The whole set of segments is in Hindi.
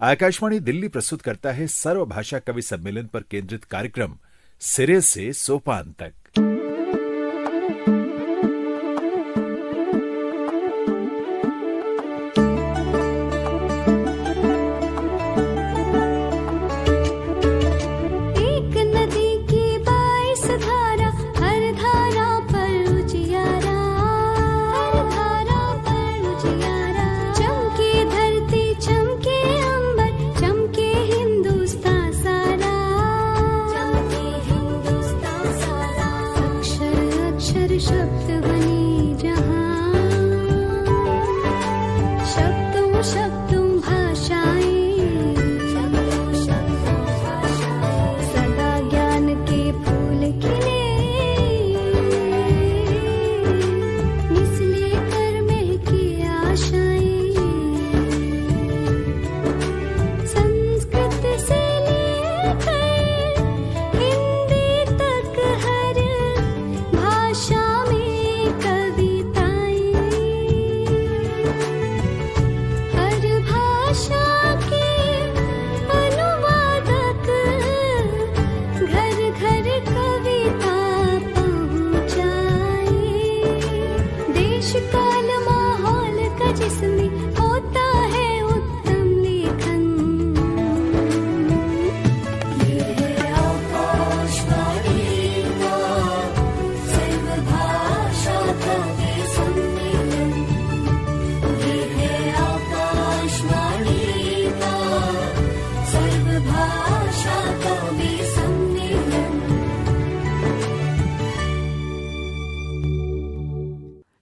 आकाशवाणी दिल्ली प्रस्तुत करता है सर्वभाषा कवि सम्मेलन पर केंद्रित कार्यक्रम सिरे से सोपान तक।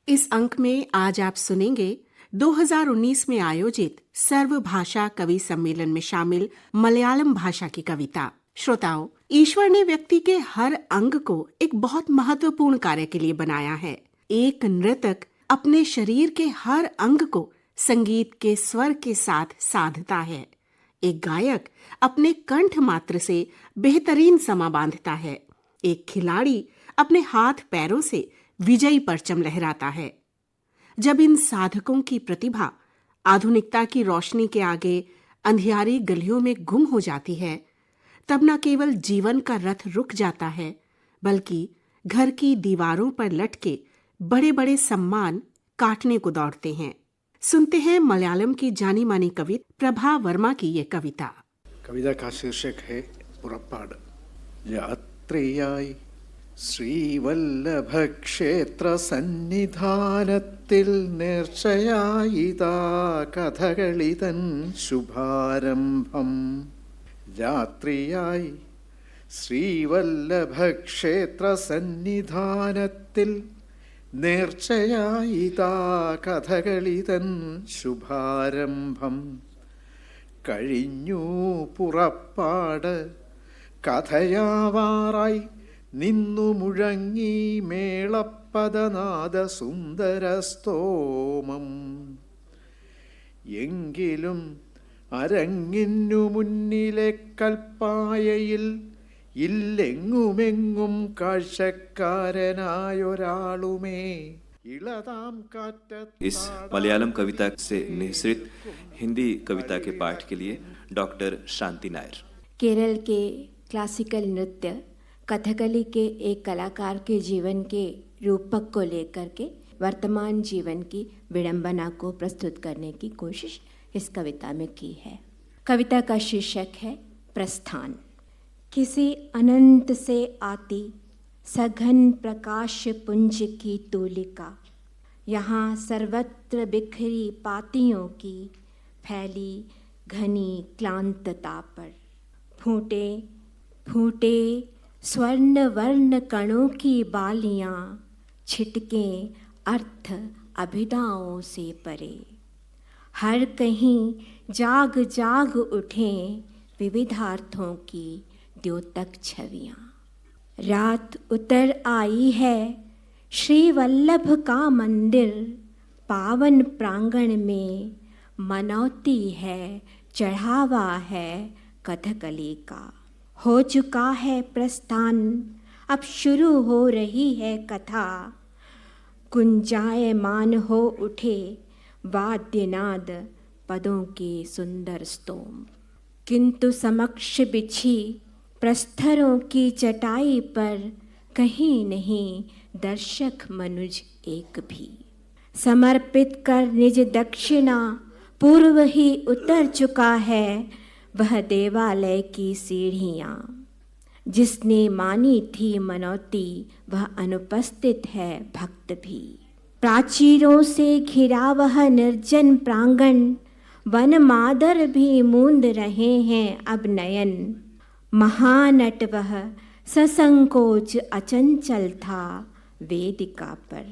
इस अंक में आज आप सुनेंगे 2019 में आयोजित सर्वभाषा कवि सम्मेलन में शामिल मलयालम भाषा की कविता। श्रोताओं, ईश्वर ने व्यक्ति के हर अंग को एक बहुत महत्वपूर्ण कार्य के लिए बनाया है। एक नृतक अपने शरीर के हर अंग को संगीत के स्वर के साथ साधता है। एक गायक अपने कंठ मात्र से बेहतरीन समा बांधता है। एक खिलाड़ी अपने हाथ पैरों से विजयी परचम लहराता है। जब इन साधकों की प्रतिभा आधुनिकता की रोशनी के आगे अंधियारी गलियों में गुम हो जाती है, तब न केवल जीवन का रथ रुक जाता है, बल्कि घर की दीवारों पर लटके बड़े बड़े सम्मान काटने को दौड़ते हैं। सुनते हैं मलयालम की जानी मानी कवि प्रभा वर्मा की ये कविता। कविता का शीर्षक है पुरप्पाड। यात्रियाई ശ്രീവല്ലഭ ക്ഷേത്ര സന്നിധാനത്തിൽ നേർച്ചയായിതാ കഥകളിതൻ ശുഭാരംഭം. രാത്രിയായി ശ്രീവല്ലഭ ക്ഷേത്ര സന്നിധാനത്തിൽ നേർച്ചയായിതാ കഥകളിതൻ ശുഭാരംഭം. കഴിഞ്ഞു പുറപ്പാട് കഥയാവാറായി നിന്നു മുഴങ്ങി മേളപ്പദനാദ സുന്ദരസ്തോമം. എങ്കിലും അരങ്ങിന്നു മുന്നിലെ കൽപ്പായയിൽ ഇല്ലെങ്ങുമെങ്ങും കാഴ്ചക്കാരനായൊരാളുമേ. ഇളതാം കാറ്റത്ത് इस मलयालम कविता से निःसृत हिंदी कविता के पाठ के लिए डॉक्टर शांति नायर। केरल के क्लासिकल नृत्य कथकली के एक कलाकार के जीवन के रूपक को लेकर के वर्तमान जीवन की विडंबना को प्रस्तुत करने की कोशिश इस कविता में की है। कविता का शीर्षक है प्रस्थान। किसी अनंत से आती सघन प्रकाश पुंज की तूलिका, यहाँ सर्वत्र बिखरी पातियों की फैली घनी क्लांतता पर फूटे फूटे स्वर्ण वर्ण कणों की बालियां छिटकें अर्थ अभिदाओं से परे. हर कहीं जाग जाग उठें विविधार्थों की द्योतक छवियां. रात उतर आई है श्री वल्लभ का मंदिर पावन प्रांगण में मनौती है चढ़ावा है कथकली का. हो चुका है प्रस्थान अब शुरू हो रही है कथा. गुंजायमान हो उठे वाद्यनाद पदों के सुंदर स्तोम। किंतु समक्ष बिछी प्रस्तरों की चटाई पर कहीं नहीं दर्शक मनुज एक भी। समर्पित कर निज दक्षिणा पूर्व ही उतर चुका है वह देवालय की सीढ़ियाँ। जिसने मानी थी मनौती वह अनुपस्थित है भक्त भी। प्राचीरों से घिरा वह निर्जन प्रांगण, वन मादर भी मूंद रहे हैं अब नयन। महानट वह ससंकोच अचंचल था वेदिका पर,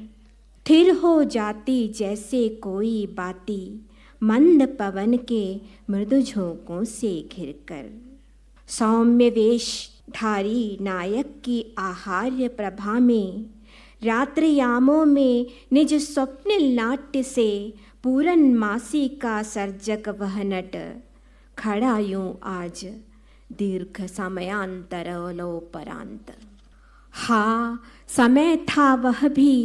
स्थिर हो जाती जैसे कोई बाती मंद पवन के मृदु झोंकों से घिरकर। सौम्य वेशधारी नायक की आहार्य प्रभा में रात्रियामों में निज स्वप्निल नाट्य से पूरनमासी का सर्जक वह नट। खड़ा यूं आज दीर्घ समयांतरोपरांत। हाँ, समय था वह भी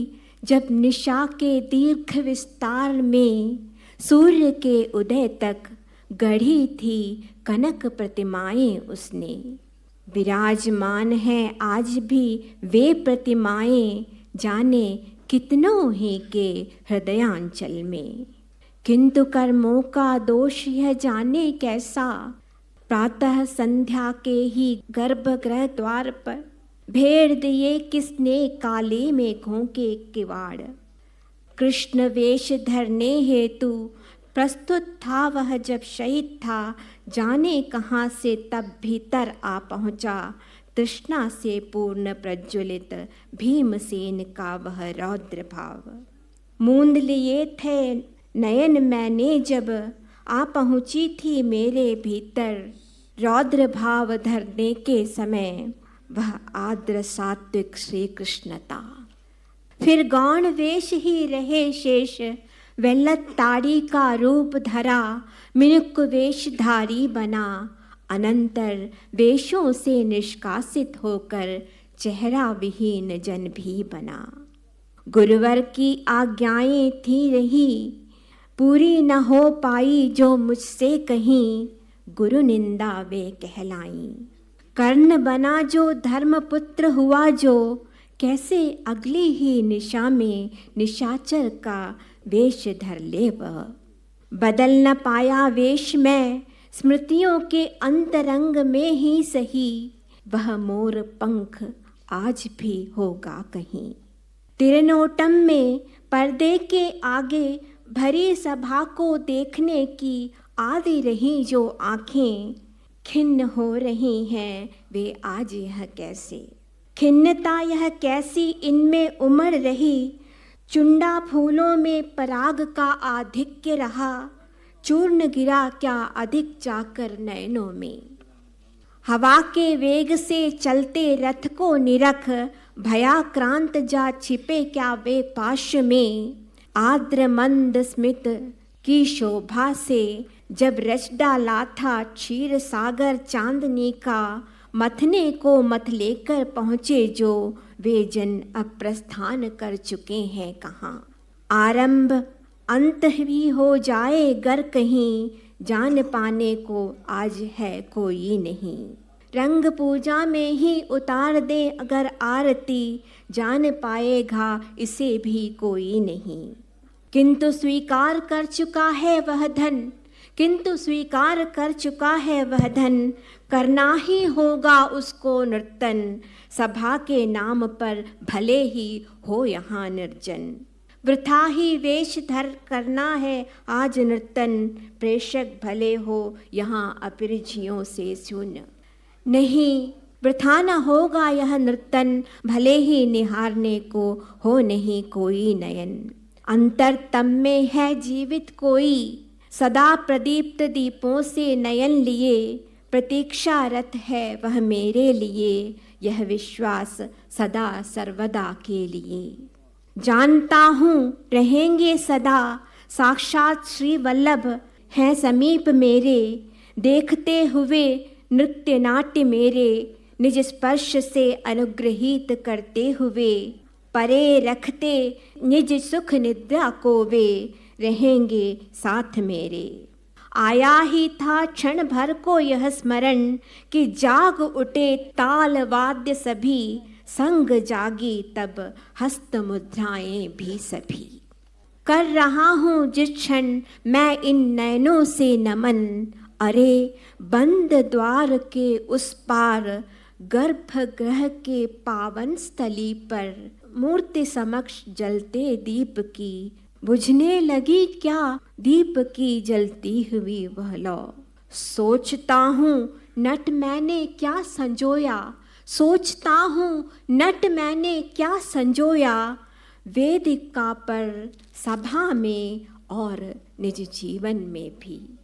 जब निशा के दीर्घ विस्तार में सूर्य के उदय तक गढ़ी थी कनक प्रतिमाएं उसने। विराजमान हैं आज भी वे प्रतिमाएं जाने कितनों ही के हृदयांचल में। किंतु कर्मों का दोष यह जाने कैसा, प्रातः संध्या के ही गर्भगृह द्वार पर भेड़ दिए किसने काले मेघों के किवाड़। कृष्ण वेश धरने हेतु प्रस्तुत था वह जब शहीद था, जाने कहाँ से तब भीतर आ पहुँचा तृष्णा से पूर्ण प्रज्वलित भीमसेन का वह रौद्र भाव। मूंद लिए थे नयन मैंने जब आ पहुँची थी मेरे भीतर, रौद्र भाव धरने के समय वह आद्र सात्विक श्री कृष्णता। फिर गौण वेश ही रहे शेष, वेल्लत ताड़ी का रूप धरा मिनुक वेशधारी बना। अनंतर वेशों से निष्कासित होकर चेहरा विहीन जन भी बना। गुरुवर की आज्ञाएं थी रही पूरी न हो पाई जो मुझसे कहीं, गुरु निंदा वे कहलाई। कर्ण बना जो धर्मपुत्र हुआ जो, कैसे अगली ही निशा में निशाचर का वेश धर ले वह। बदल न पाया वेश में स्मृतियों के अंतरंग में ही सही, वह मोर पंख आज भी होगा कहीं। तिरनोटम में पर्दे के आगे भरी सभा को देखने की आदि रही जो आँखें, खिन्न हो रही हैं वे आज यह कैसे। खिन्नता यह कैसी इनमें उमड़ रही, चुंडा फूलों में पराग का आधिक्य रहा। चूर्ण गिरा क्या अधिक जाकर नयनों में। हवा के वेग से चलते रथ को निरख, भयाक्रांत जा छिपे क्या वे पाश में। आद्र मंद स्मित की शोभा से जब रच डाला था क्षीर सागर चांदनी का, मथने को मथ लेकर पहुँचे जो वे जन अब प्रस्थान कर चुके हैं कहाँ। आरंभ अंत भी हो जाए गर कहीं, जान पाने को आज है कोई नहीं। रंग पूजा में ही उतार दे अगर आरती, जान पाएगा इसे भी कोई नहीं। किंतु स्वीकार कर चुका है वह धन, किंतु स्वीकार कर चुका है वह धन, करना ही होगा उसको नर्तन। सभा के नाम पर भले ही हो यहाँ निर्जन, वृथा ही वेश धर करना है आज नर्तन। प्रेषक भले हो यहाँ अपिरझियों से शून्य, नहीं वृथा न होगा यह नर्तन। भले ही निहारने को हो नहीं कोई नयन, अंतरतम में है जीवित कोई। सदा प्रदीप्त दीपों से नयन लिए, प्रतीक्षारत है वह मेरे लिए। यह विश्वास सदा सर्वदा के लिए। जानता हूँ रहेंगे सदा साक्षात श्री वल्लभ हैं समीप मेरे। देखते हुए नृत्य नाट्य मेरे, निज स्पर्श से अनुग्रहित करते हुए। परे रखते निज सुख निद्रा को वे, रहेंगे साथ मेरे। आया ही था क्षण भर को यह स्मरण कि जाग उठे ताल वाद्य सभी, संग जागी तब हस्त मुद्राएं भी सभी। कर रहा हूँ जिस क्षण मैं इन नैनों से नमन, अरे बंद द्वार के उस पार गर्भगृह के पावन स्थली पर, मूर्ति समक्ष जलते दीप की, बुझने लगी क्या दीप की जलती हुई वह लौ। सोचता हूँ नट मैंने क्या संजोया, सोचता हूँ नट मैंने क्या संजोया, वेदिका पर सभा में और निज जीवन में भी।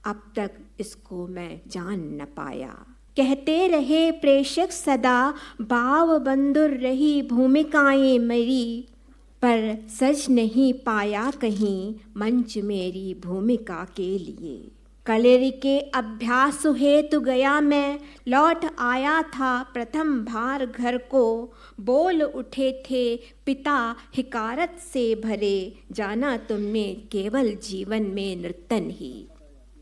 अब तक इसको मैं जान न पाया। कहते रहे प्रेषक सदा, भाव बंधुर रही भूमिकाएं मेरी, पर सज नहीं पाया कहीं मंच मेरी भूमिका के लिए। कलेरी के अभ्यास हेतु गया मैं, लौट आया था प्रथम बार घर को, बोल उठे थे पिता हिकारत से भरे, जाना तुमने केवल जीवन में नर्तन ही।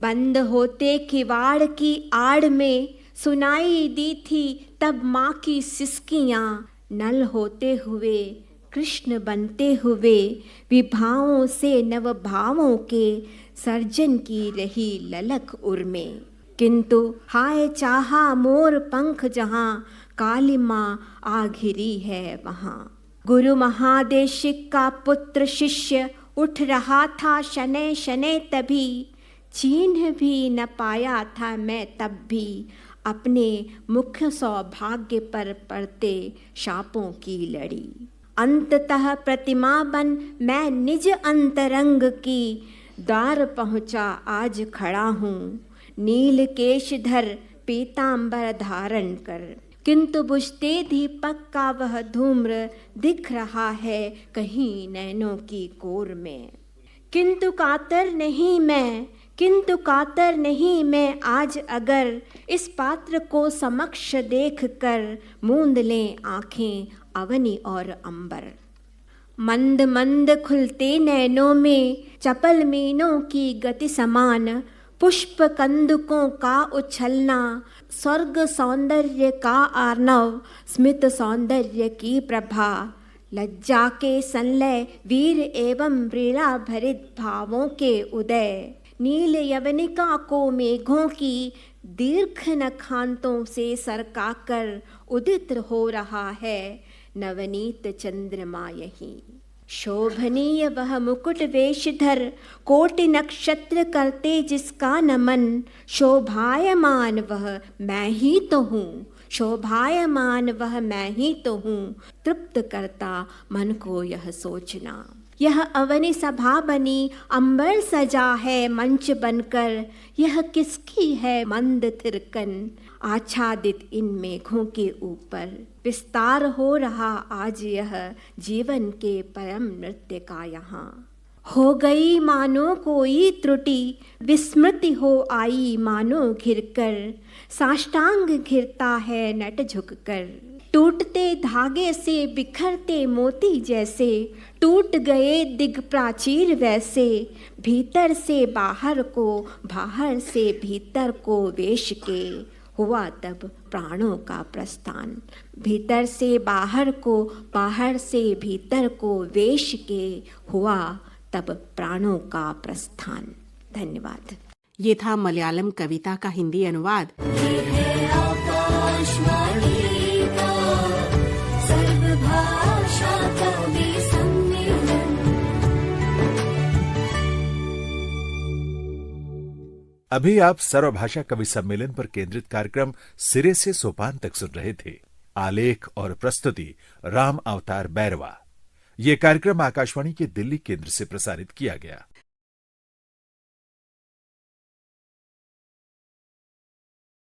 बंद होते किवाड़ की आड़ में सुनाई दी थी तब माँ की सिसकियाँ, नल होते हुए कृष्ण बनते हुए विभावों से नव भावों के सर्जन की रही ललक उर्मे। किंतु हाय चाहा मोर पंख जहाँ, काली माँ आ घिरी है वहाँ। गुरु महादेशिक का पुत्र शिष्य उठ रहा था शनै शनै तभी, चिन्ह भी न पाया था मैं तब भी, अपने मुख्य सौभाग्य पर पड़ते शापों की लड़ी। अंततः प्रतिमा बन मैं निज अंतरंग की, द्वार पहुँचा आज खड़ा हूँ, नील केशधर पीतांबर धारण कर। किंतु बुझते दीपक का वह धूम्र दिख रहा है कहीं नैनों की कोर में। किंतु कातर नहीं मैं आज अगर इस पात्र को समक्ष देख कर मूंद लें आँखें अवनी और अंबर। मंद मंद खुलते नैनों में चपल मीनों की गति समान, पुष्प कंदुकों का उछलना, स्वर्ग सौंदर्य का आर्णव, स्मित सौंदर्य की प्रभा, लज्जा के संलय वीर एवं व्रीड़ा भरित भावों के उदय। नील यवनिका को मेघों की दीर्घ नखांतों से सरकाकर उदित हो रहा है नवनीत चंद्रमा यही। शोभनीय वह मुकुट वेशधर कोटि नक्षत्र करते जिसका नमन, शोभायमान वह मैं ही तो हूँ, शोभायमान वह मैं ही तो हूँ। तृप्त करता मन को यह सोचना। यह अवनी सभा बनी अंबर सजा है मंच बनकर, यह किसकी है मंद थिरकन, आच्छादित इन मेघों के ऊपर। विस्तार हो रहा आज यह जीवन के परम नृत्य का यहाँ। हो गई मानो कोई त्रुटि, विस्मृति हो आई मानो घिरकर, साष्टांग घिरता है नट झुककर। टूटते धागे से बिखरते मोती जैसे, टूट गए दिग प्राचीर वैसे, भीतर से बाहर को बाहर से भीतर को वेश के हुआ तब प्राणों का प्रस्थान। भीतर से बाहर को बाहर से भीतर को वेश के हुआ तब प्राणों का प्रस्थान। धन्यवाद। ये था मलयालम कविता का हिंदी अनुवाद। अभी आप सर्वभाषा कवि सम्मेलन पर केंद्रित कार्यक्रम सिरे से सोपान तक सुन रहे थे। आलेख और प्रस्तुति राम अवतार बैरवा। यह कार्यक्रम आकाशवाणी के दिल्ली केंद्र से प्रसारित किया गया।